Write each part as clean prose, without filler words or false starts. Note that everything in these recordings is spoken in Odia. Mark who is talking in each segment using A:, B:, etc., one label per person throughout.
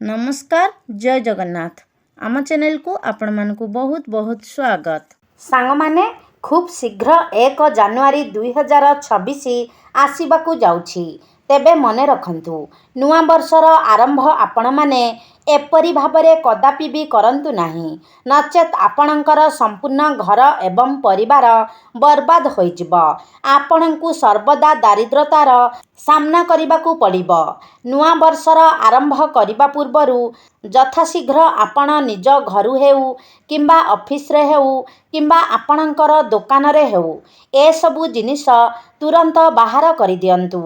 A: नमस्कार जय जगन्नाथ आम चैनल को आपण मानकु बहुत बहुत स्वागत।
B: सांग माने खूब शीघ्र 1 जानुआरी 2026 आसीबाकू जाउछि। तेबे मने रखंतु नुआ वर्षर आरंभ आपण माने एपरी भाबरे कदापि भी करंतु नाही, नचेत आपणकर संपूर्ण घर एवं परिवार बर्बाद होइजिब। आपणकु सर्वदा दारिद्रतार सामना करिबाकू पड़िबो। नुआ वर्षर आरंभ करिबा पूर्वरु यथाशीघ्र आपण निज घरु हेउ किंबा ऑफिस रे हेउ किंबा आपणकर दुकान रे हेउ ए सबु जिनिस तुरंत बाहर करि दियंतु।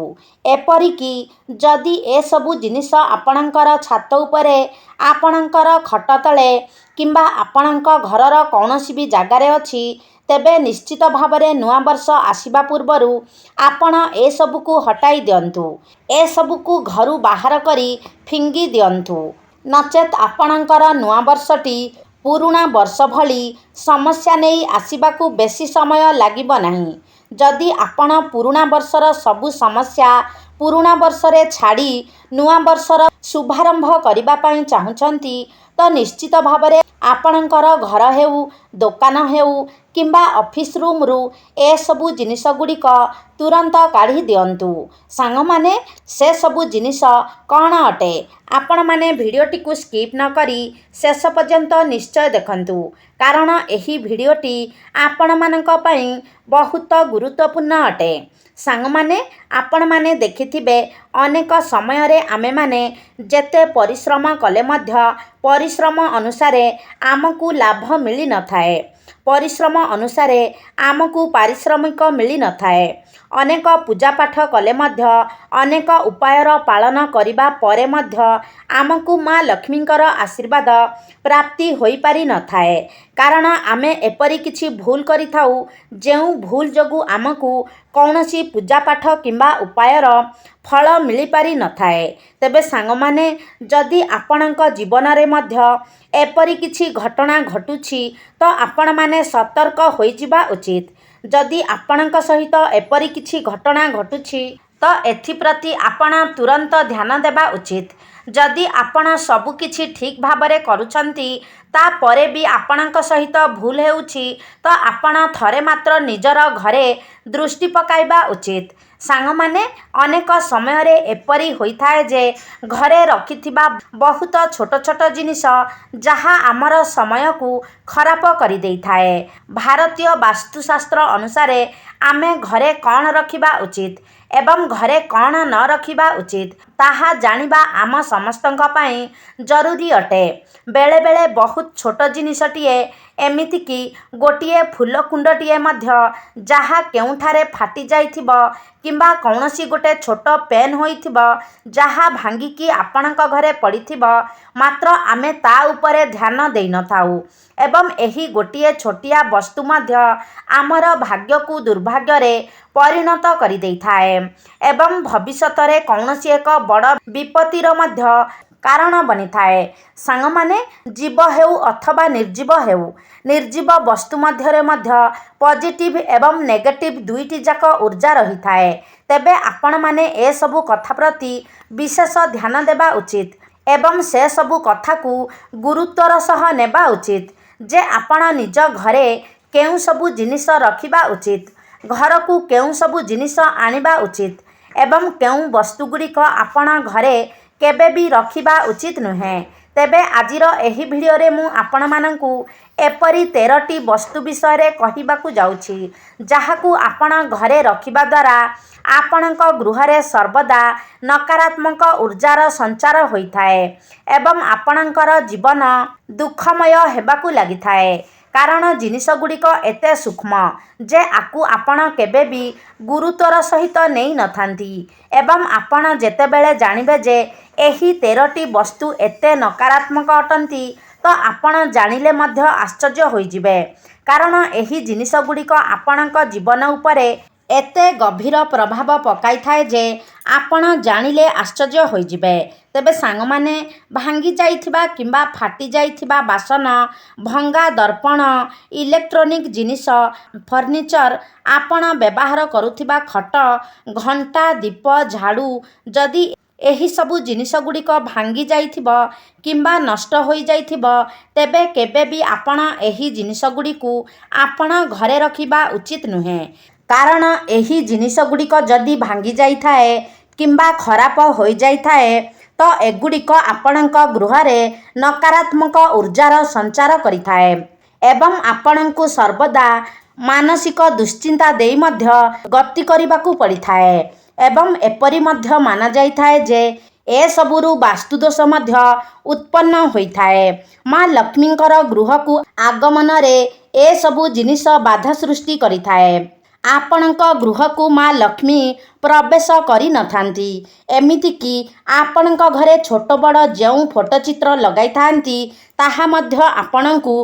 B: एपरिकी जदि ए सबु जिनिस आपणकर छात उपरे आपणकर खट तले किंबा आपणक घरर कौनसी भी जगार अछि तेबे निश्चित भावरे नुआ वर्ष आसीबा पूर्वरु आपण ए सबुकु हटाई दियंतु। ए सबुकु घरु बाहर करी फिंगी दियंतु, नचेत आपणकर नुआ वर्षटी पुरुणा वर्ष भली समस्या नहीं आसीबाकू बेसी समय लागिबो नाही। जदि आपण पुरुणा वर्षर सबु समस्या पुरुणा वर्षरे छाड़ी नुआ वर्षर शुभारंभ करिबा पई चाहुचंती तो निश्चित भावरे आपणकर घर हेउ दुकान हेउ किंबा ऑफिस रूम रु ए सबु जिनिस गुड़िक तुरंत काढ़ी दियंतु। सांग माने से सबु जिनिस कौन अटे आपण माने भिडियोटी को स्किप न करी शेष पर्यंत निश्चय देखंतु, कारण एही भिडियोटी आपण मानक पई बहुत गुरुत्वपूर्ण अटे। सांग माने आपण माने देखिथिबे अनेक समय रे आमे माने जेते परिश्रम कले मध्य परिश्रम अनुसारे आमकू लाभ मिली न थाए, परिश्रम अनुसारे आमकू पारिश्रमिक मिली न थाए। अनेक पूजा पाठ कले मध्य अनेक उपायर पालन करिबा परे मध्य आमकू माँ लक्ष्मींकर आशीर्वाद प्राप्ति होई पारि न थाए, कारण आमे एपरी किछि भूल करि थाउ जेउ भूल जोगु आमकू कौनसी पूजा पाठ किंबा उपायर फल मिली पारि न थाए। तेबे सांग माने जदि आपणक जीवन रे मध्य एपरी किछि घटना घटुछि तो आपण माने सतर्क होई जिबा उचित। जदि आपणक सहित एपरी किछि घटना घटुछि तो एथि प्रति आपण तुरंत ध्यान देबा उचित। जदि आपण सबु किछि ठीक भाबरे करूछंती ता परे भी आपणक सहित भूल हेउछि तो आपण थरे मात्र निजर घरे दृष्टि पकाइबा उचित। सांग माने अनेक समय रे एपरी होई थाए जे घरे रखिथिबा बहुत छोट छोट जिनिस जहा आमर समय को खराब करि देई थाए। भारतीय वास्तुशास्त्र अनुसारे आमे घरे कौन रखिबा उचित एवं घरे कौन न रखिबा उचित ताहा जानिबा आम समस्तंक पई जरूरी अटे। बेले बेले बहुत छोट जिनिसटिए एमिति कि गोटिए फूल कुंडटिए मध्य जहा केउठारे फाटी जाइथिबो किंबा कौनसी गोटे छोट पेन होइथिबो जहा भांगी की आपणक घरे पड़िथिबो मात्र आमे ता उपरे ध्यान देई न थाउ एवं एही गोटिए छोटिया वस्तु मध्य आमर भाग्य को दुर्भाग्य रे परिणत करि देई थाए एवं भविष्यत रे कौनसी एक बड़ विपत्तिर मध्य कारण बनी थाए। सांग माने जीव हेउ अथवा निर्जीव हेउ निर्जीव वस्तु मध्यरे मध्य पॉजिटिव एवं नेगेटिव दुईटी जाक ऊर्जा रही थाए। तेबे आपण माने ए सबु कथा प्रति विशेष ध्यान देबा उचित एवं से सबु कथा को गुरुत्वर सह नेबा उचित जे आपण निज घरे केउ सबु जिनिस रखिबा उचित, घर को केउ सबु जिनिस आनिबा उचित एवं केउ वस्तु गुड़िक आपण घरे केबे भी रखिबा उचित नुहे। तेबे आजिर एही भिडियो रे मु आपण माननकु एपरी 13टी वस्तु विषय रे कहिबाकू जाउछि जहाकू आपण घरे रखिबा द्वारा आपणक गृह रे सर्वदा नकारात्मक ऊर्जार संचार होइथाए एवं आपणकर जीवन दुखमय हेबाकू लागिथाए, कारण जिनिस गुड़िक एते सूक्ष्म जे आकु आपण केबे भी गुरुत्वर सहित नहीं नथांती एवं आपण जेतेबेले जानिबे जे एही 13टी वस्तु एते नकारात्मक अटंती तो आपण जानिले मध्य आश्चर्य होई जिबे, कारण एही जिनिस गुड़िक आपणक जीवन उपरे एते गभीर प्रभाव पकाई थाए जे आपण जानिले आश्चर्य होई जिबे। तेबे सांग माने भांगी जाइथिबा किंबा फाटी जाइथिबा बासन, भंगा दर्पण, इलेक्ट्रोनिक जिनिस, फर्निचर, आपण व्यवहार करुथिबा खट, घंटा, दीप, झाड़ू जदि ଏହି ସବୁ ଜିନିଷ ଗୁଡ଼ିକ ଭାଙ୍ଗି ଯାଇଥିବ କିମ୍ବା ନଷ୍ଟ ହୋଇଯାଇଥିବ, ତେବେ କେବେ ବି ଆପଣ ଏହି ଜିନିଷ ଗୁଡ଼ିକୁ ଆପଣ ଘରେ ରଖିବା ଉଚିତ ନୁହେଁ। କାରଣ ଏହି ଜିନିଷ ଗୁଡ଼ିକ ଯଦି ଭାଙ୍ଗି ଯାଇଥାଏ କିମ୍ବା ଖରାପ ହୋଇଯାଇଥାଏ, ତ ଏଗୁଡ଼ିକ ଆପଣଙ୍କ ଗୃହରେ ନକାରାତ୍ମକ ଉର୍ଜାର ସଞ୍ଚାର କରିଥାଏ ଏବଂ ଆପଣଙ୍କୁ ସର୍ବଦା ମାନସିକ ଦୁଶ୍ଚିନ୍ତା ଦେଇ ମଧ୍ୟ ଗତି କରିବାକୁ ପଡ଼ିଥାଏ। ଏବଂ ଏପରି ମଧ୍ୟ ମାନାଯାଇଥାଏ ଯେ ଏସବୁରୁ ବାସ୍ତୁଦୋଷ ମଧ୍ୟ ଉତ୍ପନ୍ନ ହୋଇଥାଏ। ମା ଲକ୍ଷ୍ମୀଙ୍କର ଗୃହକୁ ଆଗମନରେ ଏସବୁ ଜିନିଷ ବାଧା ସୃଷ୍ଟି କରିଥାଏ। ଆପଣଙ୍କ ଗୃହକୁ ମା ଲକ୍ଷ୍ମୀ ପ୍ରବେଶ କରିନଥାନ୍ତି। ଏମିତିକି ଆପଣଙ୍କ ଘରେ ଛୋଟ ବଡ଼ ଯେଉଁ ଫଟୋଚିତ୍ର ଲଗାଇଥାନ୍ତି, ତାହା ମଧ୍ୟ ଆପଣଙ୍କୁ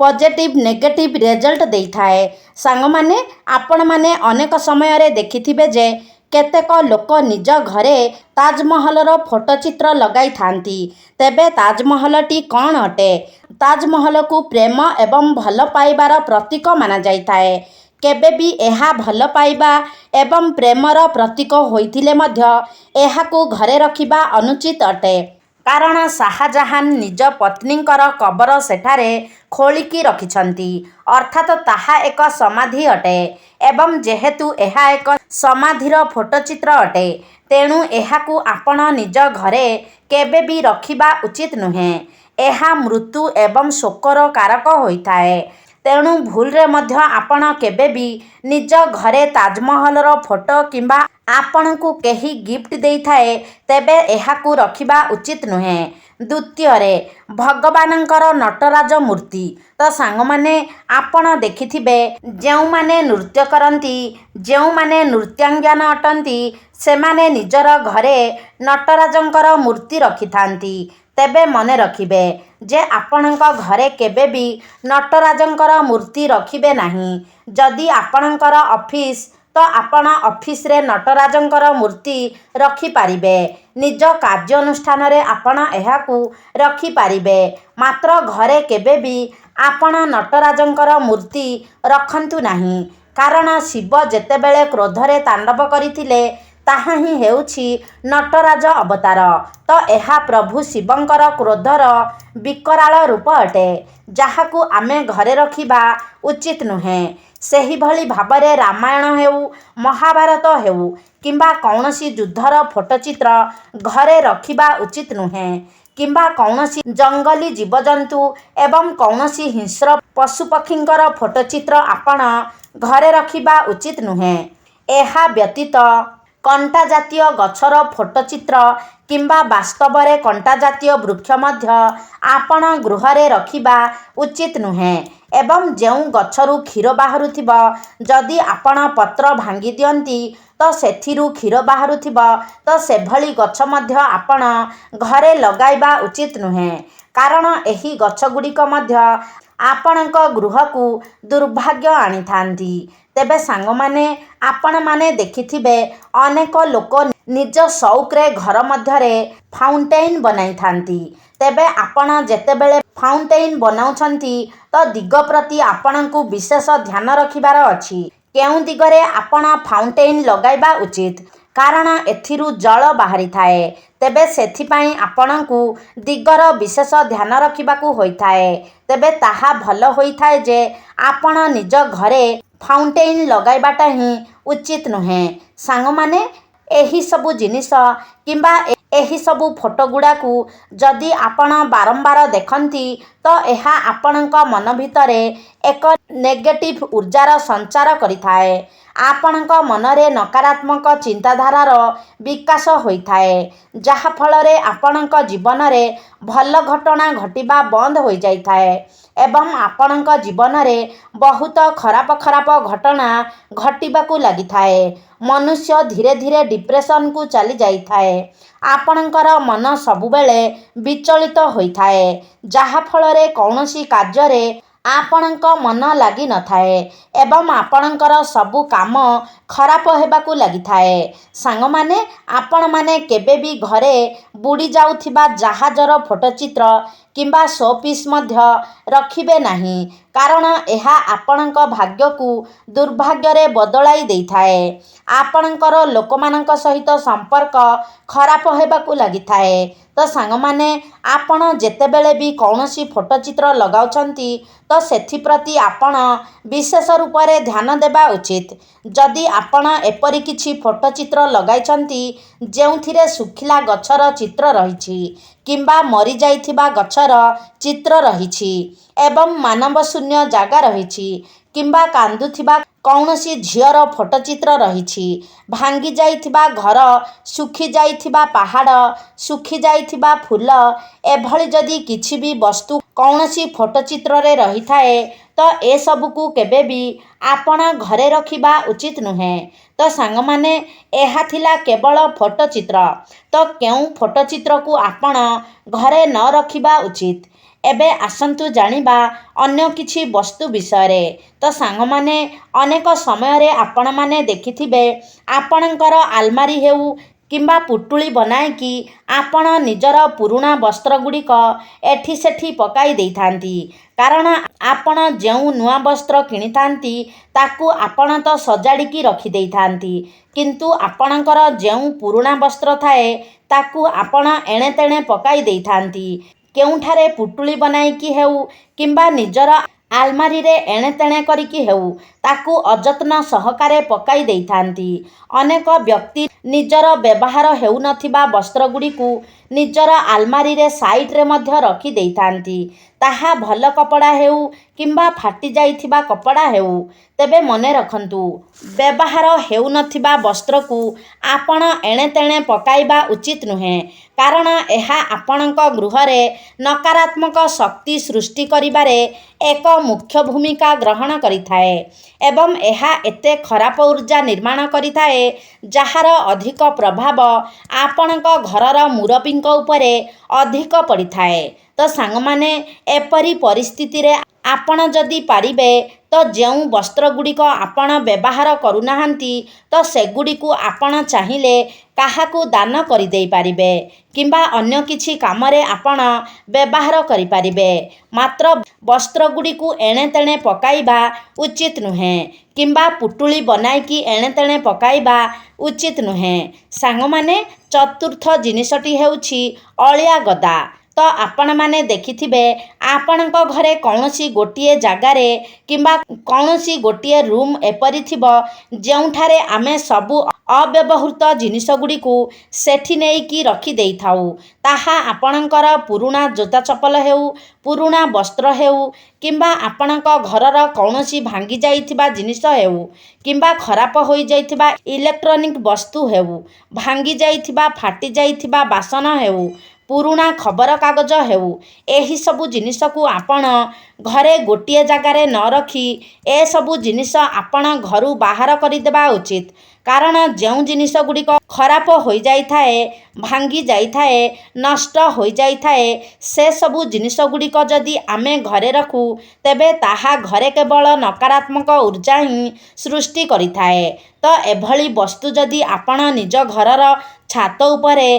B: ପଜିଟିଭ୍ ନେଗେଟିଭ୍ ରେଜଲ୍ଟ ଦେଇଥାଏ। ସାଙ୍ଗମାନେ, ଆପଣମାନେ ଅନେକ ସମୟରେ ଦେଖିଥିବେ ଯେ କେତେକ ଲୋକ ନିଜ ଘରେ ତାଜମହଲର ଫଟୋଚିତ୍ର ଲଗାଇଥାନ୍ତି। ତେବେ ତାଜମହଲଟି କ'ଣ ଅଟେ? ତାଜମହଲକୁ ପ୍ରେମ ଏବଂ ଭଲ ପାଇବାର ପ୍ରତୀକ ମାନାଯାଇଥାଏ। କେବେ ବି ଏହା ଭଲ ପାଇବା ଏବଂ ପ୍ରେମର ପ୍ରତୀକ ହୋଇଥିଲେ ମଧ୍ୟ ଏହାକୁ ଘରେ ରଖିବା ଅନୁଚିତ ଅଟେ। କାରଣ ଶାହାଜାହାନ ନିଜ ପତ୍ନୀଙ୍କର କବର ସେଠାରେ ଖୋଳିକି ରଖିଛନ୍ତି, ଅର୍ଥାତ୍ ତାହା ଏକ ସମାଧି ଅଟେ। ଏବଂ ଯେହେତୁ ଏହା ଏକ ସମାଧିର ଫଟୋଚିତ୍ର ଅଟେ, ତେଣୁ ଏହାକୁ ଆପଣ ନିଜ ଘରେ କେବେ ବି ରଖିବା ଉଚିତ ନୁହେଁ। ଏହା ମୃତ୍ୟୁ ଏବଂ ଶୋକର କାରକ ହୋଇଥାଏ। ତେଣୁ ଭୁଲରେ ମଧ୍ୟ ଆପଣ କେବେ ବି ନିଜ ଘରେ ତାଜମହଲର ଫଟୋ କିମ୍ବା ଆପଣଙ୍କୁ କେହି ଗିଫ୍ଟ ଦେଇଥାଏ, ତେବେ ଏହାକୁ ରଖିବା ଉଚିତ ନୁହେଁ। ଦ୍ୱିତୀୟରେ, ଭଗବାନଙ୍କର ନଟରାଜ ମୂର୍ତ୍ତି। ତ ସାଙ୍ଗମାନେ, ଆପଣ ଦେଖିଥିବେ ଯେଉଁମାନେ ନୃତ୍ୟ କରନ୍ତି, ଯେଉଁମାନେ ନୃତ୍ୟାଙ୍ଗନା ଅଟନ୍ତି, ସେମାନେ ନିଜର ଘରେ ନଟରାଜଙ୍କର ମୂର୍ତ୍ତି ରଖିଥାନ୍ତି। ତେବେ ମନେ ରଖିବେ ଯେ ଆପଣଙ୍କ ଘରେ କେବେ ବି ନଟରାଜଙ୍କର ମୂର୍ତ୍ତି ରଖିବେ ନାହିଁ। ଯଦି ଆପଣଙ୍କର ଅଫିସ୍, ତ ଆପଣ ଅଫିସରେ ନଟରାଜଙ୍କର ମୂର୍ତ୍ତି ରଖିପାରିବେ। ନିଜ କାର୍ଯ୍ୟାନୁଷ୍ଠାନରେ ଆପଣ ଏହାକୁ ରଖିପାରିବେ। ମାତ୍ର ଘରେ କେବେ ବି ଆପଣ ନଟରାଜଙ୍କର ମୂର୍ତ୍ତି ରଖନ୍ତୁ ନାହିଁ। କାରଣ ଶିବ ଯେତେବେଳେ କ୍ରୋଧରେ ତାଣ୍ଡବ କରିଥିଲେ, ତାହା ହିଁ ହେଉଛି ନଟରାଜ ଅବତାର। ତ ଏହା ପ୍ରଭୁ ଶିବଙ୍କର କ୍ରୋଧର ବିକରାଳ ରୂପ ଅଟେ, ଯାହାକୁ ଆମେ ଘରେ ରଖିବା ଉଚିତ ନୁହେଁ। ସେହିଭଳି ଭାବରେ ରାମାୟଣ ହେଉ, ମହାଭାରତ ହେଉ କିମ୍ବା କୌଣସି ଯୁଦ୍ଧର ଫଟୋଚିତ୍ର ଘରେ ରଖିବା ଉଚିତ ନୁହେଁ। କିମ୍ବା କୌଣସି ଜଙ୍ଗଲୀ ଜୀବଜନ୍ତୁ ଏବଂ କୌଣସି ହିଂସ୍ର ପଶୁପକ୍ଷୀଙ୍କର ଫଟୋଚିତ୍ର ଆପଣ ଘରେ ରଖିବା ଉଚିତ ନୁହେଁ। ଏହା ବ୍ୟତୀତ କଣ୍ଟା ଜାତୀୟ ଗଛର ଫଟୋଚିତ୍ର କିମ୍ବା ବାସ୍ତବରେ କଣ୍ଟା ଜାତୀୟ ବୃକ୍ଷ ମଧ୍ୟ ଆପଣ ଗୃହରେ ରଖିବା ଉଚିତ ନୁହେଁ। ଏବଂ ଯେଉଁ ଗଛରୁ କ୍ଷୀର ବାହାରୁଥିବ, ଯଦି ଆପଣ ପତ୍ର ଭାଙ୍ଗି ଦିଅନ୍ତି ତ ସେଥିରୁ କ୍ଷୀର ବାହାରୁଥିବ, ତ ସେଭଳି ଗଛ ମଧ୍ୟ ଆପଣ ଘରେ ଲଗାଇବା ଉଚିତ ନୁହେଁ। କାରଣ ଏହି ଗଛଗୁଡ଼ିକ ମଧ୍ୟ ଆପଣଙ୍କ ଗୃହକୁ ଦୁର୍ଭାଗ୍ୟ ଆଣିଥାନ୍ତି। ତେବେ ସାଙ୍ଗମାନେ, ଆପଣମାନେ ଦେଖିଥିବେ ଅନେକ ଲୋକ ନିଜ ସଉକରେ ଘର ମଧ୍ୟରେ ଫାଉଣ୍ଟେନ୍ ବନାଇଥାନ୍ତି। ତେବେ ଆପଣ ଯେତେବେଳେ ଫାଉଣ୍ଟେନ୍ ବନାଉଛନ୍ତି, ତ ଦିଗ ପ୍ରତି ଆପଣଙ୍କୁ ବିଶେଷ ଧ୍ୟାନ ରଖିବାର ଅଛି। କେଉଁ ଦିଗରେ ଆପଣ ଫାଉଣ୍ଟେନ୍ ଲଗାଇବା ଉଚିତ? କାରଣ ଏଥିରୁ ଜଳ ବାହାରିଥାଏ। ତେବେ ସେଥିପାଇଁ ଆପଣଙ୍କୁ ଦିଗର ବିଶେଷ ଧ୍ୟାନ ରଖିବାକୁ ହୋଇଥାଏ। ତେବେ ତାହା ଭଲ ହୋଇଥାଏ ଯେ ଆପଣ ନିଜ ଘରେ ଫାଉଣ୍ଟେନ୍ ଲଗାଇବାଟା ହିଁ ଉଚିତ ନୁହେଁ। ସାଙ୍ଗମାନେ, ଏହିସବୁ ଜିନିଷ କିମ୍ବା ଏହିସବୁ ଫଟୋ ଗୁଡ଼ାକୁ ଯଦି ଆପଣ ବାରମ୍ବାର ଦେଖନ୍ତି, ତ ଏହା ଆପଣଙ୍କ ମନ ଭିତରେ ଏକ ନେଗେଟିଭ୍ ଉର୍ଜାର ସଞ୍ଚାର କରିଥାଏ। ଆପଣଙ୍କ ମନରେ ନକାରାତ୍ମକ ଚିନ୍ତାଧାରାର ବିକାଶ ହୋଇଥାଏ, ଯାହାଫଳରେ ଆପଣଙ୍କ ଜୀବନରେ ଭଲ ଘଟଣା ଘଟିବା ବନ୍ଦ ହୋଇଯାଇଥାଏ ଏବଂ ଆପଣଙ୍କ ଜୀବନରେ ବହୁତ ଖରାପ ଖରାପ ଘଟଣା ଘଟିବାକୁ ଲାଗିଥାଏ। ମନୁଷ୍ୟ ଧୀରେ ଧୀରେ ଡିପ୍ରେସନକୁ ଚାଲିଯାଇଥାଏ। ଆପଣଙ୍କର ମନ ସବୁବେଳେ ବିଚଳିତ ହୋଇଥାଏ, ଯାହାଫଳରେ କୌଣସି କାର୍ଯ୍ୟରେ ଆପଣଙ୍କ ମନ ଲାଗିନଥାଏ ଏବଂ ଆପଣଙ୍କର ସବୁ କାମ ଖରାପ ହେବାକୁ ଲାଗିଥାଏ। ସାଙ୍ଗମାନେ, ଆପଣମାନେ କେବେ ବି ଘରେ ବୁଡ଼ି ଯାଉଥିବା ଜାହାଜର ଫଟୋଚିତ୍ର କିମ୍ବା ଶୋପିସ୍ ମଧ୍ୟ ରଖିବେ ନାହିଁ, କାରଣ ଏହା ଆପଣଙ୍କ ଭାଗ୍ୟକୁ ଦୁର୍ଭାଗ୍ୟରେ ବଦଳାଇ ଦେଇଥାଏ। ଆପଣଙ୍କର ଲୋକମାନଙ୍କ ସହିତ ସମ୍ପର୍କ ଖରାପ ହେବାକୁ ଲାଗିଥାଏ। ତ ସାଙ୍ଗମାନେ, ଆପଣ ଯେତେବେଳେ ବି କୌଣସି ଫଟୋଚିତ୍ର ଲଗାଉଛନ୍ତି ତ ସେଥିପ୍ରତି ଆପଣ ବିଶେଷ ରୂପରେ ଧ୍ୟାନ ଦେବା ଉଚିତ। ଯଦି ଆପଣ ଏପରି କିଛି ଫଟୋଚିତ୍ର ଲଗାଇଛନ୍ତି ଯେଉଁଥିରେ ଶୁଖିଲା ଗଛର ଚିତ୍ର ରହିଛି କିମ୍ବା ମରିଯାଇଥିବା ଗଛର ଚିତ୍ର ରହିଛି ଏବଂ ମାନବଶୂନ୍ୟ ଜାଗା ରହିଛି କିମ୍ବା କାନ୍ଦୁଥିବା କୌଣସି ଝିଅର ଫଟୋଚିତ୍ର ରହିଛି, ଭାଙ୍ଗି ଯାଇଥିବା ଘର, ଶୁଖିଯାଇଥିବା ପାହାଡ଼, ଶୁଖିଯାଇଥିବା ଫୁଲ, ଏଭଳି ଯଦି କିଛି ବି ବସ୍ତୁ କୌଣସି ଫଟୋଚିତ୍ରରେ ରହିଥାଏ ତ ଏସବୁକୁ କେବେ ବି ଆପଣ ଘରେ ରଖିବା ଉଚିତ ନୁହେଁ। ତ ସାଙ୍ଗମାନେ, ଏହା ଥିଲା କେବଳ ଫଟୋଚିତ୍ର। ତ କେଉଁ ଫଟୋଚିତ୍ରକୁ ଆପଣ ଘରେ ନ ରଖିବା ଉଚିତ? ଏବେ ଆସନ୍ତୁ ଜାଣିବା ଅନ୍ୟ କିଛି ବସ୍ତୁ ବିଷୟରେ। ତ ସାଙ୍ଗମାନେ, ଅନେକ ସମୟରେ ଆପଣମାନେ ଦେଖିଥିବେ ଆପଣଙ୍କର ଆଲମାରୀ ହେଉ କିମ୍ବା ପୁଟୁଳି ବନାଇକି ଆପଣ ନିଜର ପୁରୁଣା ବସ୍ତ୍ରଗୁଡ଼ିକ ଏଠି ସେଠି ପକାଇ ଦେଇଥାନ୍ତି। କାରଣ ଆପଣ ଯେଉଁ ନୂଆ ବସ୍ତ୍ର କିଣିଥାନ୍ତି ତାକୁ ଆପଣ ତ ସଜାଡ଼ିକି ରଖିଦେଇଥାନ୍ତି, କିନ୍ତୁ ଆପଣଙ୍କର ଯେଉଁ ପୁରୁଣା ବସ୍ତ୍ର ଥାଏ ତାକୁ ଆପଣ ଏଣେତେଣେ ପକାଇ ଦେଇଥାନ୍ତି। କେଉଁଠାରେ ପୁଟୁଳି ବନାଇକି ହେଉ କିମ୍ବା ନିଜର ଆଲମାରୀରେ ଏଣେତେଣେ କରିକି ହେଉ ତାକୁ ଅଯତ୍ନ ସହକାରେ ପକାଇ ଦେଇଥାନ୍ତି। ଅନେକ ବ୍ୟକ୍ତି ନିଜର ବ୍ୟବହାର ହେଉନଥିବା ବସ୍ତ୍ରଗୁଡ଼ିକୁ ନିଜର ଆଲମାରୀରେ ସାଇଡ଼ରେ ମଧ୍ୟ ରଖିଦେଇଥାନ୍ତି। ତାହା ଭଲ କପଡ଼ା ହେଉ କିମ୍ବା ଫାଟିଯାଇଥିବା କପଡ଼ା ହେଉ। ତେବେ ମନେ ରଖନ୍ତୁ, ବ୍ୟବହାର ହେଉନଥିବା ବସ୍ତ୍ରକୁ ଆପଣ ଏଣେତେଣେ ପକାଇବା ଉଚିତ ନୁହେଁ, କାରଣ ଏହା ଆପଣଙ୍କ ଗୃହରେ ନକାରାତ୍ମକ ଶକ୍ତି ସୃଷ୍ଟି କରିବାରେ ଏକ ମୁଖ୍ୟ ଭୂମିକା ଗ୍ରହଣ କରିଥାଏ ଏବଂ ଏହା ଏତେ ଖରାପ ଉର୍ଜା ନିର୍ମାଣ କରିଥାଏ ଯାହାର ଅଧିକ ପ୍ରଭାବ ଆପଣଙ୍କ ଘରର ମୁରବୀଙ୍କ ଉପରେ ଅଧିକ ପଡ଼ିଥାଏ। ତ ସାଙ୍ଗମାନେ, ଏପରି ପରିସ୍ଥିତିରେ ଆପଣ ଯଦି ପାରିବେ ତ ଯେଉଁ ବସ୍ତ୍ରଗୁଡ଼ିକ ଆପଣ ବ୍ୟବହାର କରୁନାହାନ୍ତି ତ ସେଗୁଡ଼ିକୁ ଆପଣ ଚାହିଁଲେ କାହାକୁ ଦାନ କରିଦେଇପାରିବେ କିମ୍ବା ଅନ୍ୟ କିଛି କାମରେ ଆପଣ ବ୍ୟବହାର କରିପାରିବେ। ମାତ୍ର ବସ୍ତ୍ରଗୁଡ଼ିକୁ ଏଣେତେଣେ ପକାଇବା ଉଚିତ ନୁହେଁ କିମ୍ବା ପୁଟୁଳି ବନାଇକି ଏଣେତେଣେ ପକାଇବା ଉଚିତ ନୁହେଁ। ସାଙ୍ଗମାନେ, ଚତୁର୍ଥ ଜିନିଷଟି ହେଉଛି ଅଳିଆ ଗଦା। ତ ଆପଣମାନେ ଦେଖିଥିବେ ଆପଣଙ୍କ ଘରେ କୌଣସି ଗୋଟିଏ ଜାଗାରେ କିମ୍ବା କୌଣସି ଗୋଟିଏ ରୁମ୍ ଏପରି ଥିବ ଯେଉଁଠାରେ ଆମେ ସବୁ ଅବ୍ୟବହୃତ ଜିନିଷଗୁଡ଼ିକୁ ସେଠି ନେଇକି ରଖିଦେଇଥାଉ। ତାହା ଆପଣଙ୍କର ପୁରୁଣା ଜୋତା ଚପଲ ହେଉ, ପୁରୁଣା ବସ୍ତ୍ର ହେଉ କିମ୍ବା ଆପଣଙ୍କ ଘରର କୌଣସି ଭାଙ୍ଗିଯାଇଥିବା ଜିନିଷ ହେଉ କିମ୍ବା ଖରାପ ହୋଇଯାଇଥିବା ଇଲେକ୍ଟ୍ରୋନିକ୍ ବସ୍ତୁ ହେଉ, ଭାଙ୍ଗିଯାଇଥିବା ଫାଟିଯାଇଥିବା ବାସନ ହେଉ, ପୁରୁଣା ଖବରକାଗଜ ହେଉ, ଏହିସବୁ ଜିନିଷକୁ ଆପଣ ଘରେ ଗୋଟିଏ ଜାଗାରେ ନ ରଖି ଏସବୁ ଜିନିଷ ଆପଣ ଘରୁ ବାହାର କରିଦେବା ଉଚିତ। କାରଣ ଯେଉଁ ଜିନିଷଗୁଡ଼ିକ ଖରାପ ହୋଇଯାଇଥାଏ, ଭାଙ୍ଗି ଯାଇଥାଏ, ନଷ୍ଟ ହୋଇଯାଇଥାଏ, ସେସବୁ ଜିନିଷଗୁଡ଼ିକ ଯଦି ଆମେ ଘରେ ରଖୁ ତେବେ ତାହା ଘରେ କେବଳ ନକାରାତ୍ମକ ଉର୍ଜା ହିଁ ସୃଷ୍ଟି କରିଥାଏ। ତ ଏଭଳି ବସ୍ତୁ ଯଦି ଆପଣ ନିଜ ଘରର ଛାତ ଉପରେ,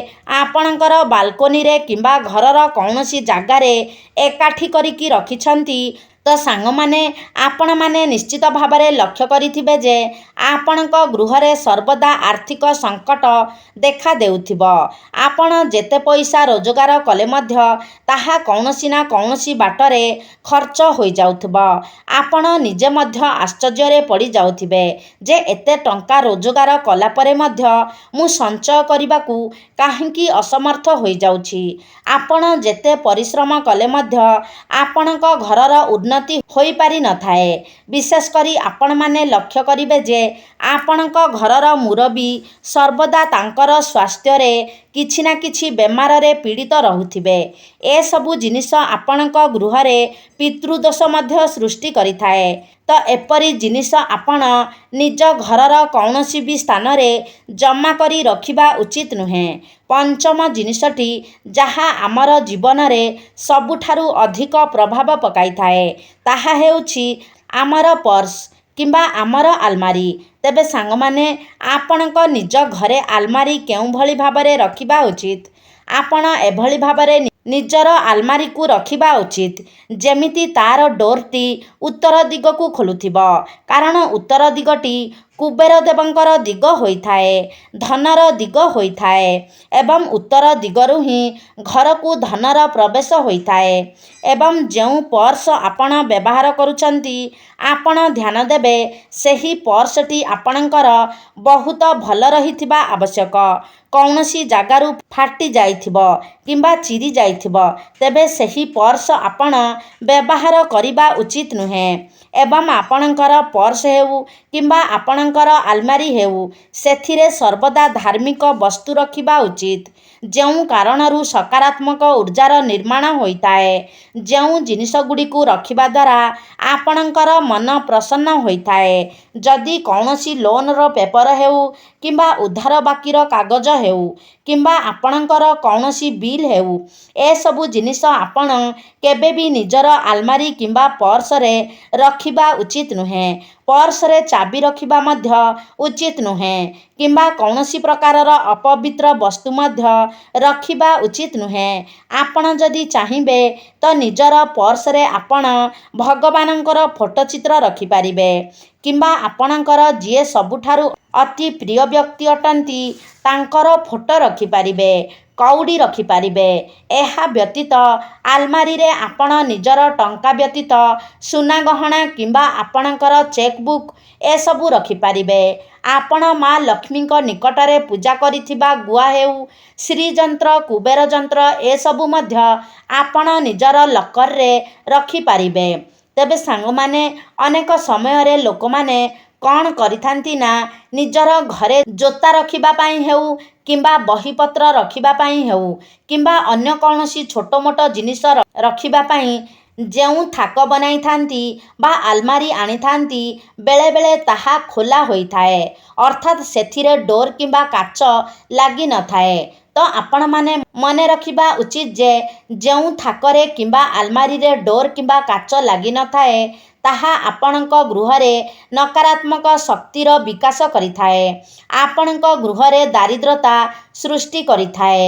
B: ଆପଣଙ୍କର ବାଲକୋନିରେ କିମ୍ବା ଘରର କୌଣସି ଜାଗାରେ ଏକାଠି କରିକି ରଖିଛନ୍ତି ତ ସାଙ୍ଗମାନେ, ଆପଣମାନେ ନିଶ୍ଚିତ ଭାବରେ ଲକ୍ଷ୍ୟ କରିଥିବେ ଯେ ଆପଣଙ୍କ ଗୃହରେ ସର୍ବଦା ଆର୍ଥିକ ସଙ୍କଟ ଦେଖା ଦେଉଥିବ। ଆପଣ ଯେତେ ପଇସା ରୋଜଗାର କଲେ ମଧ୍ୟ ତାହା କୌଣସି ନା କୌଣସି ବାଟରେ ଖର୍ଚ୍ଚ ହୋଇଯାଉଥିବ। ଆପଣ ନିଜେ ମଧ୍ୟ ଆଶ୍ଚର୍ଯ୍ୟରେ ପଡ଼ିଯାଉଥିବେ ଯେ ଏତେ ଟଙ୍କା ରୋଜଗାର କଲା ପରେ ମଧ୍ୟ ମୁଁ ସଞ୍ଚୟ କରିବାକୁ କାହିଁକି ଅସମର୍ଥ ହୋଇଯାଉଛି। ଆପଣ ଯେତେ ପରିଶ୍ରମ କଲେ ମଧ୍ୟ ଆପଣଙ୍କ ଘରର ଉନ୍ନତି ହୋଇପାରିନଥାଏ। ବିଶେଷ କରି ଆପଣମାନେ ଲକ୍ଷ୍ୟ କରିବେ ଯେ ଆପଣଙ୍କ ଘରର ମୁରବୀ ସର୍ବଦା ତାଙ୍କର ସ୍ୱାସ୍ଥ୍ୟରେ କିଛି ନା କିଛି ବେମାରରେ ପୀଡ଼ିତ ରହୁଥିବେ। ଏସବୁ ଜିନିଷ ଆପଣଙ୍କ ଗୃହରେ ପିତୃଦୋଷ ମଧ୍ୟ ସୃଷ୍ଟି କରିଥାଏ। ତ ଏପରି ଜିନିଷ ଆପଣ ନିଜ ଘରର କୌଣସି ବି ସ୍ଥାନରେ ଜମା କରି ରଖିବା ଉଚିତ ନୁହେଁ। ପଞ୍ଚମ ଜିନିଷଟି ଯାହା ଆମର ଜୀବନରେ ସବୁଠାରୁ ଅଧିକ ପ୍ରଭାବ ପକାଇଥାଏ ତାହା ହେଉଛି ଆମର ପର୍ସ କିମ୍ବା ଆମର ଆଲମାରୀ। ତେବେ ସାଙ୍ଗମାନେ, ଆପଣଙ୍କ ନିଜ ଘରେ ଆଲମାରୀ କେଉଁଭଳି ଭାବରେ ରଖିବା ଉଚିତ? ଆପଣ ଏଭଳି ଭାବରେ ନିଜର ଆଲମାରିକୁ ରଖିବା ଉଚିତ ଯେମିତି ତାର ଡୋରଟି ଉତ୍ତର ଦିଗକୁ ଖୋଲୁଥିବ, କାରଣ ଉତ୍ତର ଦିଗଟି କୁବେର ଦେବଙ୍କର ଦିଗ ହୋଇଥାଏ, ଧନର ଦିଗ ହୋଇଥାଏ ଏବଂ ଉତ୍ତର ଦିଗରୁ ହିଁ ଘରକୁ ଧନର ପ୍ରବେଶ ହୋଇଥାଏ। ଏବଂ ଯେଉଁ ପର୍ସ ଆପଣ ବ୍ୟବହାର କରୁଛନ୍ତି, ଆପଣ ଧ୍ୟାନ ଦେବେ ସେହି ପର୍ସଟି ଆପଣଙ୍କର ବହୁତ ଭଲ ରହିଥିବା ଆବଶ୍ୟକ। କୌଣସି ଜାଗାରୁ ଫାଟି ଯାଇଥିବ କିମ୍ବା ଚିରି ଯାଇଥିବ ତେବେ ସେହି ପର୍ସ ଆପଣ ବ୍ୟବହାର କରିବା ଉଚିତ ନୁହେଁ। ଏବଂ ଆପଣଙ୍କର ପର୍ସ ହେଉ କିମ୍ବା ଆପଣଙ୍କର ଆଲମାରି ହେଉ, ସେଥିରେ ସର୍ବଦା ଧାର୍ମିକ ବସ୍ତୁ ରଖିବା ଉଚିତ। ଯେଉଁ କାରଣରୁ ସକାରାତ୍ମକ ଊର୍ଜାର ନିର୍ମାଣ ହୋଇଥାଏ। ଯେଉଁ ଜିନିଷଗୁଡ଼ିକୁ ରଖିବା ଦ୍ୱାରା ଆପଣଙ୍କର ମନ ପ୍ରସନ୍ନ ହୋଇଥାଏ। ଯଦି କୌଣସି ଲୋନର ପେପର ହେଉ କିମ୍ବା ଉଧାର ବାକିର କାଗଜ ହେଉ କିମ୍ବା ଆପଣଙ୍କର କୌଣସି ବିଲ୍ ହେଉ, ଏସବୁ ଜିନିଷ ଆପଣ କେବେ ବି ନିଜର ଆଲମାରି କିମ୍ବା ପର୍ସରେ ରଖିବା ଉଚିତ ନୁହେଁ। ପର୍ସରେ ଚାବି ରଖିବା ମଧ୍ୟ ଉଚିତ ନୁହେଁ କିମ୍ବା କୌଣସି ପ୍ରକାରର ଅପବିତ୍ର ବସ୍ତୁ ମଧ୍ୟ ରଖିବା ଉଚିତ ନୁହେଁ। ଆପଣ ଯଦି ଚାହିଁବେ ତ ନିଜର ପର୍ସରେ ଆପଣ ଭଗବାନଙ୍କର ଫଟୋ ଚିତ୍ର ରଖିପାରିବେ କିମ୍ବା ଆପଣଙ୍କର ଯିଏ ସବୁଠାରୁ ଅତି ପ୍ରିୟ ବ୍ୟକ୍ତି ଅଟନ୍ତି ତାଙ୍କର ଫଟୋ ରଖିପାରିବେ, କଉଡ଼ି ରଖିପାରିବେ। ଏହା ବ୍ୟତୀତ ଆଲମାରିରେ ଆପଣ ନିଜର ଟଙ୍କା ବ୍ୟତୀତ ସୁନା ଗହଣା କିମ୍ବା ଆପଣଙ୍କର ଚେକ୍ ବୁକ୍ ଏସବୁ ରଖିପାରିବେ। ଆପଣ ମା ଲକ୍ଷ୍ମୀଙ୍କ ନିକଟରେ ପୂଜା କରିଥିବା ଗୁଆ ହେଉ, ଶ୍ରୀଯନ୍ତ୍ର, କୁବେର ଯନ୍ତ୍ର ଏସବୁ ମଧ୍ୟ ଆପଣ ନିଜର ଲକରରେ ରଖିପାରିବେ। ତେବେ ସାଙ୍ଗମାନେ, ଅନେକ ସମୟରେ ଲୋକମାନେ କ'ଣ କରିଥାନ୍ତି ନା ନିଜର ଘରେ ଜୋତା ରଖିବା ପାଇଁ ହେଉ କିମ୍ବା ବହିପତ୍ର ରଖିବା ପାଇଁ ହେଉ କିମ୍ବା ଅନ୍ୟ କୌଣସି ଛୋଟ ମୋଟ ଜିନିଷ ରଖିବା ପାଇଁ ଯେଉଁ ଥାକ ବନାଇଥାନ୍ତି ବା ଆଲମାରି ଆଣିଥାନ୍ତି, ବେଳେବେଳେ ତାହା ଖୋଲା ହୋଇଥାଏ, ଅର୍ଥାତ୍ ସେଥିରେ ଡୋର୍ କିମ୍ବା କାଚ ଲାଗିନଥାଏ। ତ ଆପଣମାନେ ମନେ ରଖିବା ଉଚିତ ଯେ ଯେଉଁ ଥାକରେ କିମ୍ବା ଆଲମାରିରେ ଡୋର୍ କିମ୍ବା କାଚ ଲାଗିନଥାଏ, ତାହା ଆପଣଙ୍କ ଗୃହରେ ନକାରାତ୍ମକ ଶକ୍ତିର ବିକାଶ କରିଥାଏ, ଆପଣଙ୍କ ଗୃହରେ ଦାରିଦ୍ର୍ୟତା ସୃଷ୍ଟି କରିଥାଏ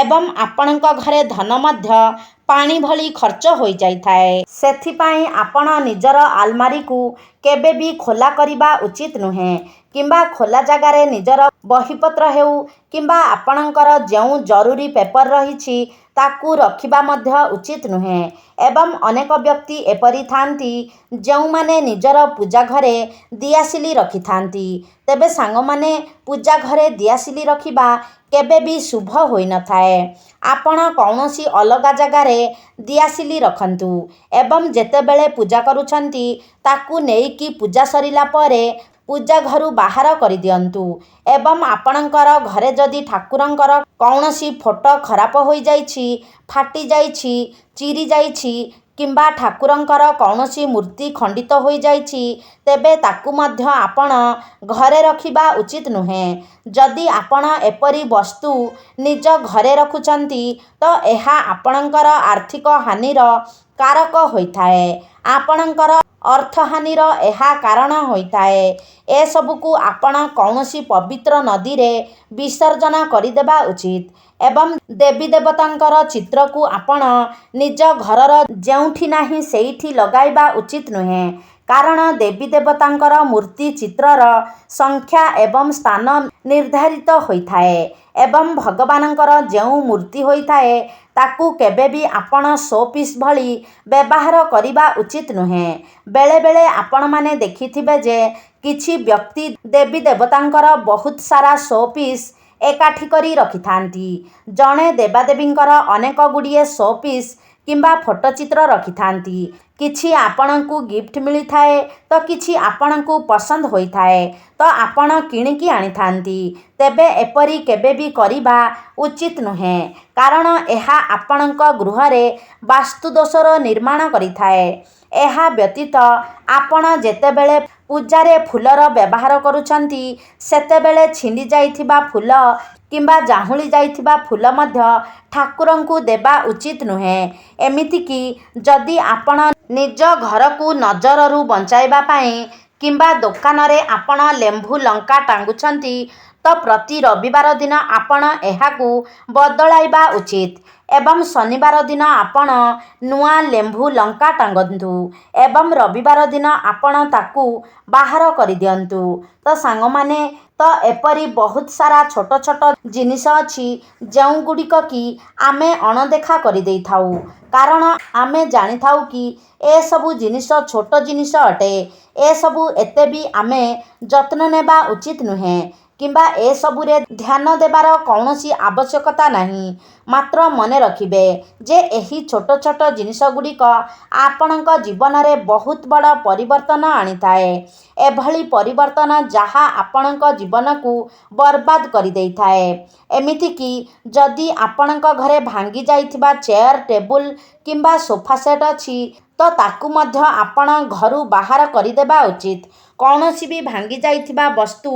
B: ଏବଂ ଆପଣଙ୍କ ଘରେ ଧନ ମଧ୍ୟ ପାଣି ଭଳି ଖର୍ଚ୍ଚ ହୋଇଯାଇଥାଏ। ସେଥିପାଇଁ ଆପଣ ନିଜର ଆଲମାରିକୁ କେବେ ବି ଖୋଲା କରିବା ଉଚିତ ନୁହେଁ କିମ୍ବା ଖୋଲା ଜାଗାରେ ନିଜର ବହିପତ୍ର ହେଉ କିମ୍ବା ଆପଣଙ୍କର ଯେଉଁ ଜରୁରୀ ପେପର ରହିଛି ତାକୁ ରଖିବା ମଧ୍ୟ ଉଚିତ ନୁହେଁ। ଏବଂ ଅନେକ ବ୍ୟକ୍ତି ଏପରି ଥାନ୍ତି ଯେଉଁମାନେ ନିଜର ପୂଜା ଘରେ ଦିଆସିଲି ରଖିଥାନ୍ତି। ତେବେ ସାଙ୍ଗମାନେ, ପୂଜା ଘରେ ଦିଆସିଲି ରଖିବା କେବେ ବି ଶୁଭ ହୋଇନଥାଏ। ଆପଣ କୌଣସି ଅଲଗା ଜାଗାରେ ଦିଆସିଲି ରଖନ୍ତୁ ଏବଂ ଯେତେବେଳେ ପୂଜା କରୁଛନ୍ତି ତାକୁ ନେଇକି ପୂଜା ସରିଲା ପରେ ପୂଜା ଘରୁ ବାହାର କରିଦିଅନ୍ତୁ। ଏବଂ ଆପଣଙ୍କର ଘରେ ଯଦି ଠାକୁରଙ୍କର କୌଣସି ଫଟୋ ଖରାପ ହୋଇଯାଇଛି, ଫାଟିଯାଇଛି, ଚିରି ଯାଇଛି କିମ୍ବା ଠାକୁରଙ୍କର କୌଣସି ମୂର୍ତ୍ତି ଖଣ୍ଡିତ ହୋଇଯାଇଛି, ତେବେ ତାକୁ ମଧ୍ୟ ଆପଣ ଘରେ ରଖିବା ଉଚିତ ନୁହେଁ। ଯଦି ଆପଣ ଏପରି ବସ୍ତୁ ନିଜ ଘରେ ରଖୁଛନ୍ତି ତ ଏହା ଆପଣଙ୍କର ଆର୍ଥିକ ହାନିର କାରକ ହୋଇଥାଏ, ଆପଣଙ୍କର ଅର୍ଥହାନିର ଏହା କାରଣ ହୋଇଥାଏ। ଏସବୁକୁ ଆପଣ କୌଣସି ପବିତ୍ର ନଦୀରେ ବିସର୍ଜନ କରିଦେବା ଉଚିତ। ଏବଂ ଦେବୀ ଦେବତାଙ୍କର ଚିତ୍ରକୁ ଆପଣ ନିଜ ଘରର ଯେଉଁଠି ନାହିଁ ସେଇଠି ଲଗାଇବା ଉଚିତ ନୁହେଁ, କାରଣ ଦେବୀ ଦେବତାଙ୍କର ମୂର୍ତ୍ତି ଚିତ୍ରର ସଂଖ୍ୟା ଏବଂ ସ୍ଥାନ ନିର୍ଦ୍ଧାରିତ ହୋଇଥାଏ ଏବଂ ଭଗବାନଙ୍କର ଯେଉଁ ମୂର୍ତ୍ତି ହୋଇଥାଏ ତାକୁ କେବେ ବି ଆପଣ ଶୋ-ପିସ୍ ଭଳି ବ୍ୟବହାର କରିବା ଉଚିତ ନୁହେଁ। ବେଳେବେଳେ ଆପଣମାନେ ଦେଖିଥିବେ ଯେ କିଛି ବ୍ୟକ୍ତି ଦେବୀ ଦେବତାଙ୍କର ବହୁତ ସାରା ଶୋ-ପିସ୍ ଏକାଠି କରି ରଖିଥାନ୍ତି। ଜଣେ ଦେବାଦେବୀଙ୍କର ଅନେକ ଗୁଡ଼ିଏ ଶୋ-ପିସ୍ କିମ୍ବା ଫଟୋ ଚିତ୍ର ରଖିଥାନ୍ତି। କିଛି ଆପଣଙ୍କୁ ଗିଫ୍ଟ ମିଳିଥାଏ ତ କିଛି ଆପଣଙ୍କୁ ପସନ୍ଦ ହୋଇଥାଏ ତ ଆପଣ କିଣିକି ଆଣିଥାନ୍ତି। ତେବେ ଏପରି କେବେ ବି କରିବା ଉଚିତ ନୁହେଁ, କାରଣ ଏହା ଆପଣଙ୍କ ଗୃହରେ ବାସ୍ତୁଦୋଷର ନିର୍ମାଣ କରିଥାଏ। ଏହା ବ୍ୟତୀତ ଆପଣ ଯେତେବେଳେ ପୂଜାରେ ଫୁଲର ବ୍ୟବହାର କରୁଛନ୍ତି, ସେତେବେଳେ ଛିଣ୍ଡି ଯାଇଥିବା ଫୁଲ କିମ୍ବା ଝାଉଁଳି ଯାଇଥିବା ଫୁଲ ମଧ୍ୟ ଠାକୁରଙ୍କୁ ଦେବା ଉଚିତ ନୁହେଁ। ଏମିତିକି ଯଦି ଆପଣ ନିଜ ଘରକୁ ନଜରରୁ ବଞ୍ଚାଇବା ପାଇଁ କିମ୍ବା ଦୋକାନରେ ଆପଣ ଲେମ୍ବୁ ଲଙ୍କା ଟାଙ୍ଗୁଛନ୍ତି ତ ତ ପ୍ରତି ରବିବାର ଦିନ ଆପଣ ଏହାକୁ ବଦଳାଇବା ଉଚିତ ଏବଂ ଶନିବାର ଦିନ ଆପଣ ନୂଆ ଲେମ୍ବୁ ଲଙ୍କା ଟାଙ୍ଗନ୍ତୁ ଏବଂ ରବିବାର ଦିନ ଆପଣ ତାକୁ ବାହାର କରିଦିଅନ୍ତୁ। ତ ସାଙ୍ଗମାନେ, ତ ଏପରି ବହୁତ ସାରା ଛୋଟ ଛୋଟ ଜିନିଷ ଅଛି ଯେଉଁଗୁଡ଼ିକ କି ଆମେ ଅଣଦେଖା କରିଦେଇଥାଉ, କାରଣ ଆମେ ଜାଣିଥାଉ କି ଏସବୁ ଜିନିଷ ଛୋଟ ଜିନିଷ ଅଟେ। ଏସବୁ ଏତେ ବି ଆମେ ଯତ୍ନ ନେବା ଉଚିତ ନୁହେଁ କିମ୍ବା ଏସବୁରେ ଧ୍ୟାନ ଦେବାର କୌଣସି ଆବଶ୍ୟକତା ନାହିଁ। ମାତ୍ର ମନେ ରଖିବେ ଯେ ଏହି ଛୋଟ ଛୋଟ ଜିନିଷଗୁଡ଼ିକ ଆପଣଙ୍କ ଜୀବନରେ ବହୁତ ବଡ଼ ପରିବର୍ତ୍ତନ ଆଣିଥାଏ। ଏଭଳି ପରିବର୍ତ୍ତନ ଯାହା ଆପଣଙ୍କ ଜୀବନକୁ ବର୍ବାଦ କରିଦେଇଥାଏ। ଏମିତିକି ଯଦି ଆପଣଙ୍କ ଘରେ ଭାଙ୍ଗି ଯାଇଥିବା ଚେୟାର, ଟେବୁଲ କିମ୍ବା ସୋଫା ସେଟ୍ ଅଛି ତ ତାକୁ ମଧ୍ୟ ଆପଣ ଘରୁ ବାହାର କରିଦେବା ଉଚିତ। କୌଣସି ବି ଭାଙ୍ଗି ଯାଇଥିବା ବସ୍ତୁ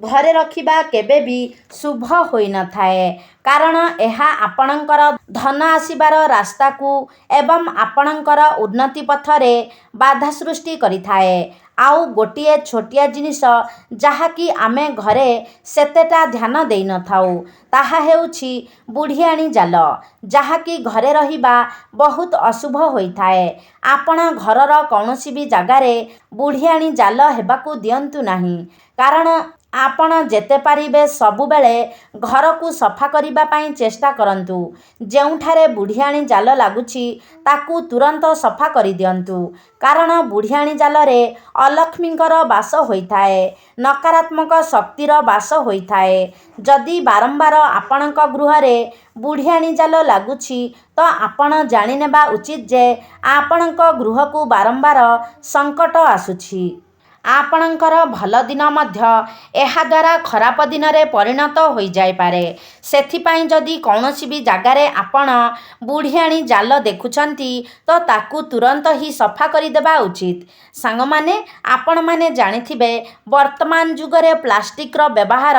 B: ଘରେ ରଖିବା କେବେ ବି ଶୁଭ ହୋଇନଥାଏ, କାରଣ ଏହା ଆପଣଙ୍କର ଧନ ଆସିବାର ରାସ୍ତାକୁ ଏବଂ ଆପଣଙ୍କର ଉନ୍ନତି ପଥରେ ବାଧା ସୃଷ୍ଟି କରିଥାଏ। ଆଉ ଗୋଟିଏ ଛୋଟିଆ ଜିନିଷ ଯାହାକି ଆମେ ଘରେ ସେତେଟା ଧ୍ୟାନ ଦେଇନଥାଉ, ତାହା ହେଉଛି ବୁଢ଼ିଆଣୀ ଜାଲ, ଯାହାକି ଘରେ ରହିବା ବହୁତ ଅଶୁଭ ହୋଇଥାଏ। ଆପଣ ଘରର କୌଣସି ବି ଜାଗାରେ ବୁଢ଼ିଆଣୀ ଜାଲ ହେବାକୁ ଦିଅନ୍ତୁ ନାହିଁ, କାରଣ ଆପଣ ଯେତେ ପାରିବେ ସବୁବେଳେ ଘରକୁ ସଫା କରିବା ପାଇଁ ଚେଷ୍ଟା କରନ୍ତୁ। ଯେଉଁଠାରେ ବୁଢ଼ିଆଣୀ ଜାଲ ଲାଗୁଛି ତାକୁ ତୁରନ୍ତ ସଫା କରିଦିଅନ୍ତୁ, କାରଣ ବୁଢ଼ିଆଣୀ ଜାଲରେ ଅଲକ୍ଷ୍ମୀଙ୍କର ବାସ ହୋଇଥାଏ, ନକାରାତ୍ମକ ଶକ୍ତିର ବାସ ହୋଇଥାଏ। ଯଦି ବାରମ୍ବାର ଆପଣଙ୍କ ଗୃହରେ ବୁଢ଼ିଆଣୀ ଜାଲ ଲାଗୁଛି ତ ଆପଣ ଜାଣିନେବା ଉଚିତ ଯେ ଆପଣଙ୍କ ଗୃହକୁ ବାରମ୍ବାର ସଙ୍କଟ ଆସୁଛି। ଆପଣଙ୍କର ଭଲ ଦିନ ମଧ୍ୟ ଏହାଦ୍ୱାରା ଖରାପ ଦିନରେ ପରିଣତ ହୋଇଯାଇପାରେ। ସେଥିପାଇଁ ଯଦି କୌଣସି ବି ଜାଗାରେ ଆପଣ ବୁଢ଼ିଆଣୀ ଜାଲ ଦେଖୁଛନ୍ତି ତ ତାକୁ ତୁରନ୍ତ ହିଁ ସଫା କରିଦେବା ଉଚିତ। ସାଙ୍ଗମାନେ, ଆପଣମାନେ ଜାଣିଥିବେ ବର୍ତ୍ତମାନ ଯୁଗରେ ପ୍ଲାଷ୍ଟିକର ବ୍ୟବହାର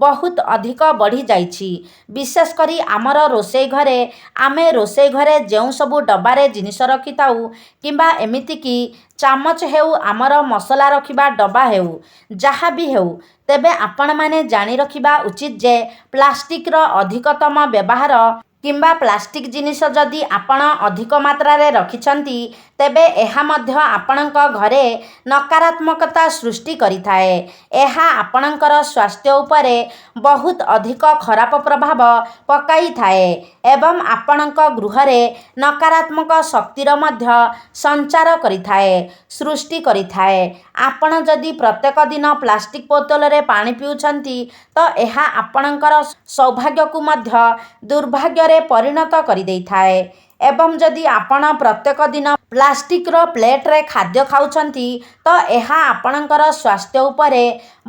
B: ବହୁତ ଅଧିକ ବଢ଼ିଯାଇଛି। ବିଶେଷ କରି ଆମର ରୋଷେଇ ଘରେ, ଆମେ ରୋଷେଇ ଘରେ ଯେଉଁ ସବୁ ଡବାରେ ଜିନିଷ ରଖିଥାଉ କିମ୍ବା ଏମିତିକି ଚାମଚ ହେଉ, ଆମର ମସଲା ରଖିବା ଡବା ହେଉ, ଯାହା ବି ହେଉ, ତେବେ ଆପଣମାନେ ଜାଣି ରଖିବା ଉଚିତ ଯେ ପ୍ଲାଷ୍ଟିକର ଅଧିକତମ ବ୍ୟବହାର କିମ୍ବା ପ୍ଲାଷ୍ଟିକ ଜିନିଷ ଯଦି ଆପଣ ଅଧିକ ମାତ୍ରାରେ ରଖିଛନ୍ତି ତେବେ ଏହା ମଧ୍ୟ ଆପଣଙ୍କ ଘରେ ନକାରାତ୍ମକତା ସୃଷ୍ଟି କରିଥାଏ। ଏହା ଆପଣଙ୍କର ସ୍ୱାସ୍ଥ୍ୟ ଉପରେ ବହୁତ ଅଧିକ ଖରାପ ପ୍ରଭାବ ପକାଇଥାଏ ଏବଂ ଆପଣଙ୍କ ଗୃହରେ ନକାରାତ୍ମକ ଶକ୍ତିର ମଧ୍ୟ ସଞ୍ଚାର କରିଥାଏ, ସୃଷ୍ଟି କରିଥାଏ। ଆପଣ ଯଦି ପ୍ରତ୍ୟେକ ଦିନ ପ୍ଲାଷ୍ଟିକ ବୋତଲରେ ପାଣି ପିଉଛନ୍ତି ତ ଏହା ଆପଣଙ୍କର ସୌଭାଗ୍ୟକୁ ମଧ୍ୟ ଦୁର୍ଭାଗ୍ୟରେ ପରିଣତ କରିଦେଇଥାଏ ଏବଂ ଯଦି ଆପଣ ପ୍ରତ୍ୟେକ ଦିନ ପ୍ଲାଷ୍ଟିକର ପ୍ଲେଟରେ ଖାଦ୍ୟ ଖାଉଛନ୍ତି ତ ଏହା ଆପଣଙ୍କର ସ୍ୱାସ୍ଥ୍ୟ ଉପରେ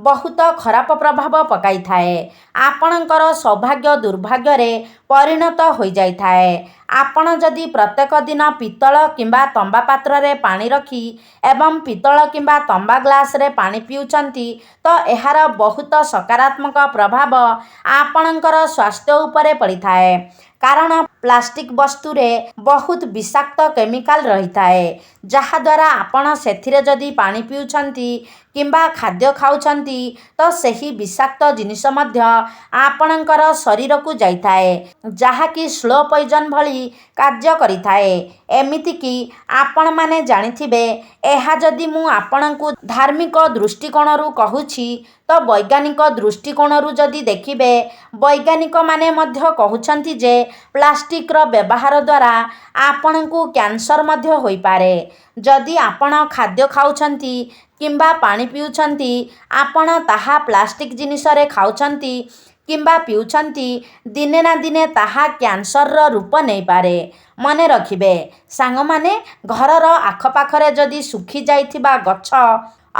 B: ବହୁତ ଖରାପ ପ୍ରଭାବ ପକାଇଥାଏ। ଆପଣଙ୍କର ସୌଭାଗ୍ୟ ଦୁର୍ଭାଗ୍ୟରେ ପରିଣତ ହୋଇଯାଇଥାଏ। ଆପଣ ଯଦି ପ୍ରତ୍ୟେକ ଦିନ ପିତ୍ତଳ କିମ୍ବା ତମ୍ବା ପାତ୍ରରେ ପାଣି ରଖି ଏବଂ ପିତ୍ତଳ କିମ୍ବା ତମ୍ବା ଗ୍ଲାସରେ ପାଣି ପିଉଛନ୍ତି ତ ଏହାର ବହୁତ ସକାରାତ୍ମକ ପ୍ରଭାବ ଆପଣଙ୍କର ସ୍ୱାସ୍ଥ୍ୟ ଉପରେ ପଡ଼ିଥାଏ, କାରଣ ପ୍ଲାଷ୍ଟିକ ବସ୍ତୁରେ ବହୁତ ବିଷାକ୍ତ କେମିକାଲ ରହିଥାଏ, ଯାହାଦ୍ୱାରା ଆପଣ ସେଥିରେ ଯଦି ପାଣି ପିଉଛନ୍ତି କିମ୍ବା ଖାଦ୍ୟ ଖାଉଛନ୍ତି ତ ସେହି ବିଷାକ୍ତ ଜିନିଷ ମଧ୍ୟ ଆପଣଙ୍କର ଶରୀରକୁ ଯାଇଥାଏ, ଯାହାକି ସ୍ଲୋ ପଏଜନ୍ ଭଳି କାର୍ଯ୍ୟ କରିଥାଏ। ଏମିତିକି ଆପଣମାନେ ଜାଣିଥିବେ, ଏହା ଯଦି ମୁଁ ଆପଣଙ୍କୁ ଧାର୍ମିକ ଦୃଷ୍ଟିକୋଣରୁ କହୁଛି ତ ବୈଜ୍ଞାନିକ ଦୃଷ୍ଟିକୋଣରୁ ଯଦି ଦେଖିବେ, ବୈଜ୍ଞାନିକମାନେ ମଧ୍ୟ କହୁଛନ୍ତି ଯେ ପ୍ଲାଷ୍ଟିକର ବ୍ୟବହାର ଦ୍ୱାରା ଆପଣଙ୍କୁ କ୍ୟାନ୍ସର ମଧ୍ୟ ହୋଇପାରେ। ଯଦି ଆପଣ ଖାଦ୍ୟ ଖାଉଛନ୍ତି କିମ୍ବା ପାଣି ପିଉଛନ୍ତି, ଆପଣ ତାହା ପ୍ଲାଷ୍ଟିକ ଜିନିଷରେ ଖାଉଛନ୍ତି କିମ୍ବା ପିଉଛନ୍ତି, ଦିନେ ନା ଦିନେ ତାହା କ୍ୟାନ୍ସରର ରୂପ ନେଇପାରେ। ମନେ ରଖିବେ ସାଙ୍ଗମାନେ, ଘରର ଆଖପାଖରେ ଯଦି ଶୁଖିଯାଇଥିବା ଗଛ,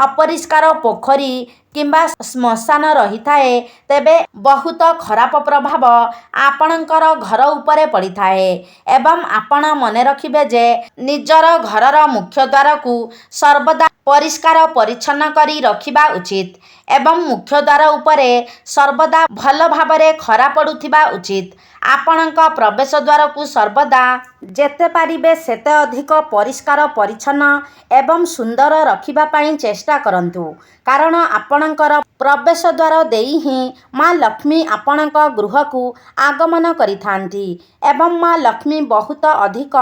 B: ଅପରିଷ୍କାର ପୋଖରୀ କିମ୍ବା ଶ୍ମଶାନ ରହିଥାଏ ତେବେ ବହୁତ ଖରାପ ପ୍ରଭାବ ଆପଣଙ୍କର ଘର ଉପରେ ପଡ଼ିଥାଏ ଏବଂ ଆପଣ ମନେ ରଖିବେ ଯେ ନିଜର ଘରର ମୁଖ୍ୟ ଦ୍ୱାରକୁ ସର୍ବଦା ପରିଷ୍କାର ପରିଚ୍ଛନ୍ନ କରି ରଖିବା ଉଚିତ ଏବଂ ମୁଖ୍ୟ ଦ୍ୱାର ଉପରେ ସର୍ବଦା ଭଲ ଭାବରେ ଖରା ପଡ଼ୁଥିବା ଉଚିତ। ଆପଣଙ୍କ ପ୍ରବେଶ ଦ୍ୱାରକୁ ସର୍ବଦା ଯେତେ ପାରିବେ ସେତେ ଅଧିକ ପରିଷ୍କାର ପରିଚ୍ଛନ୍ନ ଏବଂ ସୁନ୍ଦର ରଖିବା ପାଇଁ ଚେଷ୍ଟା କରନ୍ତୁ, କାରଣ ଆପଣଙ୍କର ପ୍ରବେଶ ଦ୍ୱାର ଦେଇ ହିଁ ମା ଲକ୍ଷ୍ମୀ ଆପଣଙ୍କ ଗୃହକୁ ଆଗମନ କରିଥାନ୍ତି ଏବଂ ମା ଲକ୍ଷ୍ମୀ ବହୁତ ଅଧିକ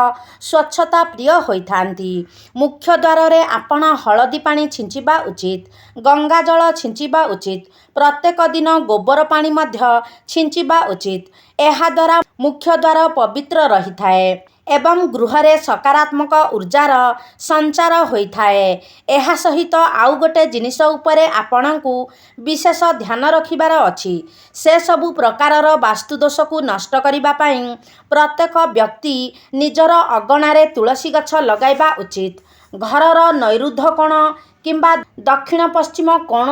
B: ସ୍ୱଚ୍ଛତା ପ୍ରିୟ ହୋଇଥାନ୍ତି। ମୁଖ୍ୟ ଦ୍ୱାରରେ ଆପଣ ହଳଦୀ ପାଣି ଛିଞ୍ଚିବା ଉଚିତ, ଗଙ୍ଗାଜଳ ଛିଞ୍ଚିବା ଉଚିତ, ପ୍ରତ୍ୟେକ ଦିନ ଗୋବର ପାଣି ମଧ୍ୟ ଛିଞ୍ଚିବା ଉଚିତ। ଏହାଦ୍ୱାରା ମୁଖ୍ୟ ଦ୍ୱାର ପବିତ୍ର ରହିଥାଏ ଏବଂ ଗୃହରେ ସକାରାତ୍ମକ ଉର୍ଜାର ସଞ୍ଚାର ହୋଇଥାଏ। ଏହା ସହିତ ଆଉ ଗୋଟେ ଜିନିଷ ଉପରେ ଆପଣଙ୍କୁ ବିଶେଷ ଧ୍ୟାନ ରଖିବାର ଅଛି। ସେସବୁ ପ୍ରକାରର ବାସ୍ତୁଦୋଷକୁ ନଷ୍ଟ କରିବା ପାଇଁ ପ୍ରତ୍ୟେକ ବ୍ୟକ୍ତି ନିଜର ଅଗଣାରେ ତୁଳସୀ ଗଛ ଲଗାଇବା ଉଚିତ। ଘରର ନୈରୁଧ୍ୟ କୋଣ କିମ୍ବା ଦକ୍ଷିଣ ପଶ୍ଚିମ କୋଣ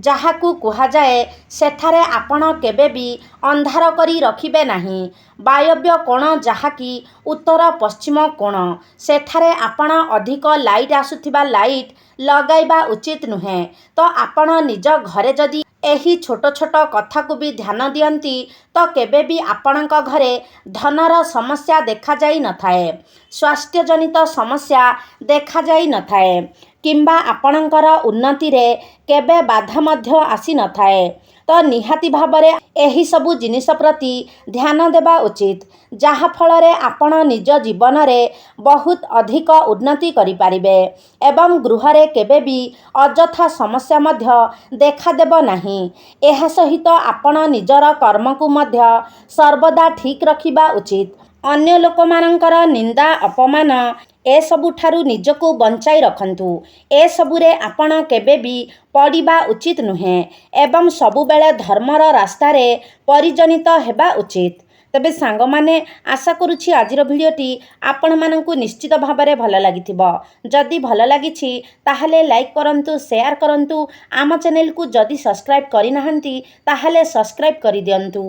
B: ଯାହାକୁ କୁହାଯାଏ, ସେଠାରେ ଆପଣ କେବେ ବି ଅନ୍ଧାର କରି ରଖିବେ ନାହିଁ। ବାୟବ୍ୟ କୋଣ ଯାହାକି ଉତ୍ତର ପଶ୍ଚିମ କୋଣ, ସେଠାରେ ଆପଣ ଅଧିକ ଲାଇଟ୍ ଆସୁଥିବା ଲାଇଟ୍ ଲଗାଇବା ଉଚିତ ନୁହେଁ। ତ ଆପଣ ନିଜ ଘରେ ଯଦି ଏହି ଛୋଟ ଛୋଟ କଥାକୁ ବି ଧ୍ୟାନ ଦିଅନ୍ତି ତ କେବେ ବି ଆପଣଙ୍କ ଘରେ ଧନର ସମସ୍ୟା ଦେଖାଯାଇ ନଥାଏ, ସ୍ୱାସ୍ଥ୍ୟଜନିତ ସମସ୍ୟା ଦେଖାଯାଇ ନଥାଏ କିମ୍ବା ଆପଣଙ୍କର ଉନ୍ନତିରେ କେବେ ବାଧା ମଧ୍ୟ ଆସିନଥାଏ। ତ ନିହାତି ଭାବରେ ଏହିସବୁ ଜିନିଷ ପ୍ରତି ଧ୍ୟାନ ଦେବା ଉଚିତ, ଯାହାଫଳରେ ଆପଣ ନିଜ ଜୀବନରେ ବହୁତ ଅଧିକ ଉନ୍ନତି କରିପାରିବେ ଏବଂ ଗୃହରେ କେବେ ବି ଅଯଥା ସମସ୍ୟା ମଧ୍ୟ ଦେଖାଦେବ ନାହିଁ। ଏହା ସହିତ ଆପଣ ନିଜର କର୍ମକୁ ମଧ୍ୟ ସର୍ବଦା ଠିକ୍ ରଖିବା ଉଚିତ। ଅନ୍ୟ ଲୋକମାନଙ୍କର ନିନ୍ଦା ଅପମାନ ଏସବୁଠାରୁ ନିଜକୁ ବଞ୍ଚାଇ ରଖନ୍ତୁ। ଏସବୁରେ ଆପଣ କେବେ ବି ପଡ଼ିବା ଉଚିତ ନୁହେଁ ଏବଂ ସବୁବେଳେ ଧର୍ମର ରାସ୍ତାରେ ପରିଚାଳିତ ହେବା ଉଚିତ। ତେବେ ସାଙ୍ଗମାନେ, ଆଶା କରୁଛି ଆଜିର ଭିଡ଼ିଓଟି ଆପଣମାନଙ୍କୁ ନିଶ୍ଚିତ ଭାବରେ ଭଲ ଲାଗିଥିବ। ଯଦି ଭଲ ଲାଗିଛି ତାହେଲେ ଲାଇକ୍ କରନ୍ତୁ, ସେୟାର କରନ୍ତୁ। ଆମ ଚ୍ୟାନେଲକୁ ଯଦି ସବସ୍କ୍ରାଇବ୍ କରିନାହାନ୍ତି ତାହେଲେ ସବସ୍କ୍ରାଇବ୍ କରିଦିଅନ୍ତୁ।